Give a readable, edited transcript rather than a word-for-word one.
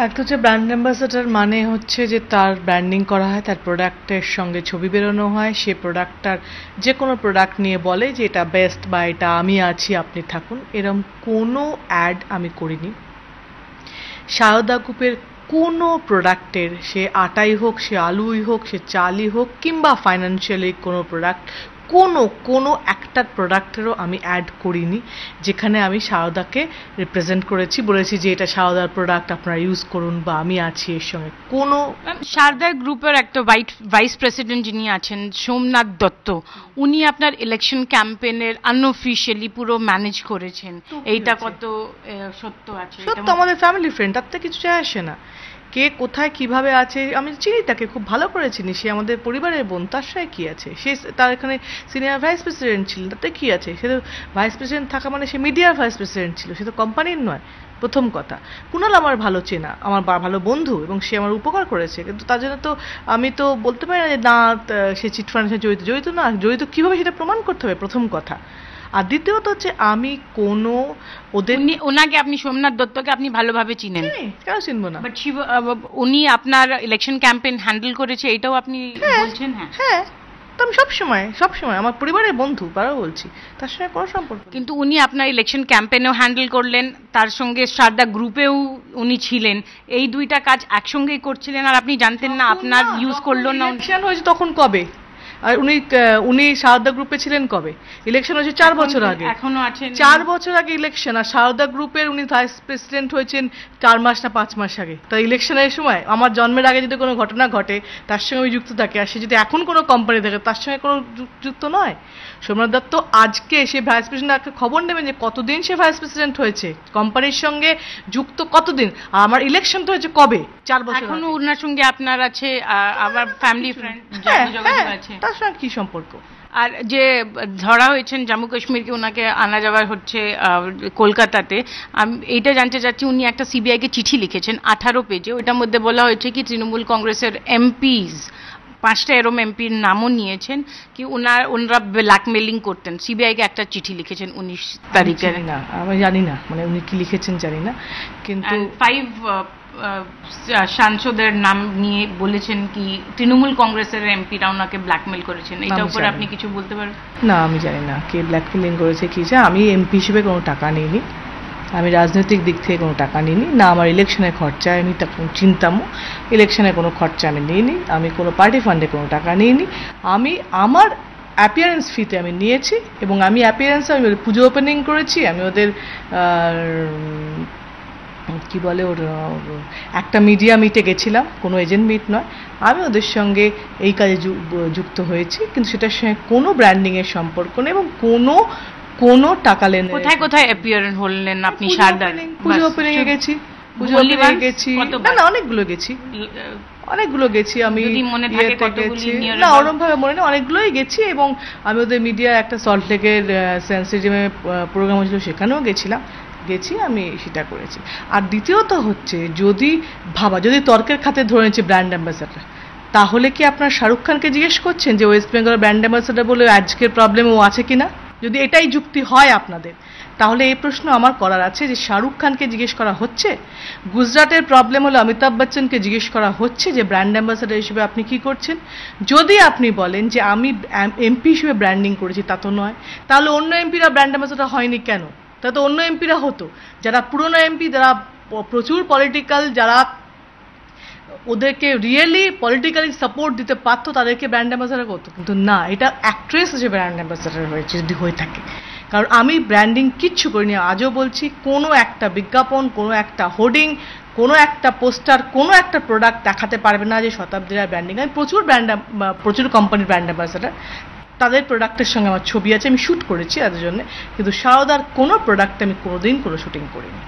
একটা হচ্ছে brand ambassador মানে হচ্ছে যে তার ব্র্যান্ডিং করা হয়, তার প্রোডাক্টের সঙ্গে ছবি বেরোনো হয়, সে প্রোডাক্টটার যে কোনো প্রোডাক্ট নিয়ে বলে যে এটা বেস্ট বা এটা আমি আছি আপনি থাকুন। এরকম কোনো অ্যাড আমি করিনি। সারদা গ্রুপের কোনো প্রোডাক্টের, সে আটাই হোক, সে আলুই হোক, সে চালই হোক, কিংবা ফাইন্যান্সিয়ালি কোনো প্রোডাক্ট, কোনো একটা প্রোডাক্টেরও আমি অ্যাড করিনি যেখানে আমি সারদাকে রিপ্রেজেন্ট করেছি, বলেছি যে এটা সারদার প্রোডাক্ট আপনারা ইউজ করুন বা আমি আছি এর সঙ্গে। কোনো সারদা গ্রুপের একটা ভাইস প্রেসিডেন্ট যিনি আছেন সোমনাথ দত্ত, উনি আপনার ইলেকশন ক্যাম্পেইনের আনঅফিশিয়ালি পুরো ম্যানেজ করেছেন, এইটা কত সত্য আছে? সত্য, আমাদের ফ্যামিলি ফ্রেন্ড, তাতে কিছু যায় আসে না কে কোথায় কিভাবে আছে। আমি চিনি তাকে, খুব ভালো করে চিনি, সে আমাদের পরিবারের বোন, তার সাথে কি আছে? সে তার এখানে সিনিয়র ভাইস প্রেসিডেন্ট ছিলেন, তাতে কি আছে? সে তো ভাইস প্রেসিডেন্ট থাকা মানে সে মিডিয়ার ভাইস প্রেসিডেন্ট ছিল, সে তো কোম্পানির নয়। প্রথম কথা, কুণাল আমার ভালো চেনা, আমার ভালো বন্ধু, এবং সে আমার উপকার করেছে, কিন্তু তার জন্য তো আমি তো বলতে পারি না যে না সে চিটফান্ডে জড়িত না। জড়িত কিভাবে সেটা প্রমাণ করতে হবে, প্রথম কথা। আর দ্বিতীয়ত হচ্ছে আমি কোনো ওদের, ওনাকে আপনি সোমনাথ দত্তকে আপনি ভালোভাবে চিনেন? কেন চিনবো না? বাট উনি আপনার ইলেকশন ক্যাম্পেইন হ্যান্ডেল করেছে, এটাও আপনি বলছেন? হ্যাঁ, তো আমি সবসময় আমার পরিবারের বন্ধু, বারবার বলছি, তার সঙ্গে কোনো সম্পর্ক। কিন্তু উনি আপনার ইলেকশন ক্যাম্পেইনেও হ্যান্ডেল করলেন, তার সঙ্গে সারদা গ্রুপেও উনি ছিলেন, এই দুইটা কাজ একসঙ্গেই করছিলেন, আর আপনি জানতেন না? আপনার ইউজ করলো না? ইলেকশন হয়েছে তখন কবে? আর উনি সারদা গ্রুপে ছিলেন কবে? ইলেকশন হয়েছে 4 বছর আগে। এখনো আছেন? 4 বছর আগে ইলেকশন, আর সারদা গ্রুপের উনি ভাইস প্রেসিডেন্ট হয়েছেন 4 মাস না 5 মাস আগে। তাই ইলেকশনের সময় আমার জন্মের আগে যদি কোনো ঘটনা ঘটে তার সঙ্গে আমি যুক্ত থাকে, আর সে যদি এখন কোনো কোম্পানি থাকে তার সঙ্গে কোনো যুক্ত নয়। সোমনাথ দত্ত আজকে সে ভাইস প্রেসিডেন্ট, একটা খবর নেবেন যে কতদিন সে ভাইস প্রেসিডেন্ট হয়েছে, কোম্পানির সঙ্গে যুক্ত কতদিন, আর আমার ইলেকশন তো হয়েছে কবে? 4 বছর। এখনো ওনার সঙ্গে আপনার আছে, আবার ফ্যামিলি ফ্রেন্ড যোগাযোগ আছে? তার সঙ্গে কি সম্পর্ক? আর যে ধরা হয়েছেন জম্মু কাশ্মীরকে, ওনাকে আনা যাওয়া হচ্ছে কলকাতাতে, আমি এইটা জানতে চাচ্ছি, উনি একটা সিবিআইকে চিঠি লিখেছেন 18 পেজে, ওটার মধ্যে বলা হয়েছে কি তৃণমূল কংগ্রেসের এমপিস 5টা এরম এমপির নামও নিয়েছেন, কি ওনারা ব্ল্যাকমেলিং করতেন। সিবিআইকে একটা চিঠি লিখেছেন 19 তারিখে। না আমি জানি না, মানে উনি কি লিখেছেন জানি না, কিন্তু 5 সাংসদের নাম নিয়ে বলেছেন কি তৃণমূল কংগ্রেসের এমপিরা ওনাকে ব্ল্যাকমেল করেছেন। এটার উপরে আপনি কিছু বলতে পারেন? না আমি জানি না কে ব্ল্যাকমেলিং করেছে কি। আমি এমপি হিসেবে কোনো টাকা নিইনি, আমি রাজনৈতিক দিক থেকে কোনো টাকা নিইনি, না আমার ইলেকশনের খরচা আমি তখন চিন্তামও, ইলেকশনের কোনো খরচা আমি নিইনি, আমি কোনো পার্টি ফান্ডে কোনো টাকা নিইনি। আমি আমার অ্যাপিয়ারেন্স ফিতে আমি নিয়েছি, এবং আমি অ্যাপিয়ারেন্সে আমি পুজো ওপেনিং করেছি, আমি ওদের কি বলে ওর একটা মিডিয়া মিটে গেছিলাম, কোনো এজেন্ট মিট নয়, আমি ওদের সঙ্গে এই কাজে যুক্ত হয়েছি, কিন্তু সেটার সঙ্গে কোনো ব্র্যান্ডিংয়ের সম্পর্ক নেই, এবং কোনো টাকা লেন। কোথায় কোথায় অ্যাপিয়ারেন্স হলেন আপনি? সারদা পুজো ওপেনিং এ গেছি, পুজো ওপেনিং এ গেছি, না অনেকগুলো গেছি আমি, না ওরম ভাবে মনে নেই, অনেকগুলোই গেছি, এবং আমি ওদের মিডিয়া একটা সল্টলেকের সেন্সিটিভে প্রোগ্রাম হয়েছিল সেখানেও গেছি, আমি সেটা করেছি। আর দ্বিতীয়ত হচ্ছে, যদি তর্কের খাতে ধরে নিচ্ছে ব্র্যান্ড অ্যাম্বাসাডার, তাহলে কি আপনার শাহরুখ খানকে জিজ্ঞেস করছেন যে ওয়েস্ট বেঙ্গল ব্র্যান্ড অ্যাম্বাসাডার বলে আজকের প্রবলেম ও আছে কিনা? যদি এটাই যুক্তি হয় আপনাদের, তাহলে এই প্রশ্ন আমার করার আছে যে শাহরুখ খানকে জিজ্ঞেস করা হচ্ছে, গুজরাটের প্রবলেম হলো অমিতাভ বচ্চনকে জিজ্ঞেস করা হচ্ছে যে ব্র্যান্ড অ্যাম্বাসাডার হিসেবে আপনি কি করছেন? যদি আপনি বলেন যে আমি এমপি হিসেবে ব্র্যান্ডিং করেছি, তা তো নয়, তাহলে অন্য এমপিরা ব্র্যান্ড অ্যাম্বাসাডার হয়নি কেন? তা তো অন্য এমপিরা হতো, যারা পুরনো এমপি, যারা প্রচুর পলিটিক্যাল, যারা ওদেরকে রিয়েলি পলিটিক্যালি সাপোর্ট দিতে পারতো, তাদেরকে ব্র্যান্ড অ্যাম্বাসাডার করতো। কিন্তু না, এটা অ্যাক্ট্রেস হিসেবে ব্র্যান্ড অ্যাম্বাসাডার হয়েছে যদি হয়ে থাকে, কারণ আমি ব্র্যান্ডিং কিচ্ছু করিনি। আজও বলছি, কোনো একটা বিজ্ঞাপন, কোনো একটা হোর্ডিং, কোনো একটা পোস্টার, কোনো একটা প্রোডাক্ট দেখাতে পারবে না যে শতাব্দীর ব্র্যান্ডিং। আমি প্রচুর কোম্পানির ব্র্যান্ড অ্যাম্বাসাডার, তাদের প্রোডাক্টের সঙ্গে আমার ছবি আছে, আমি শ্যুট করেছি তাদের জন্য, কিন্তু সারদার কোনো প্রোডাক্টে আমি কোনোদিন কোনো শুটিং করিনি।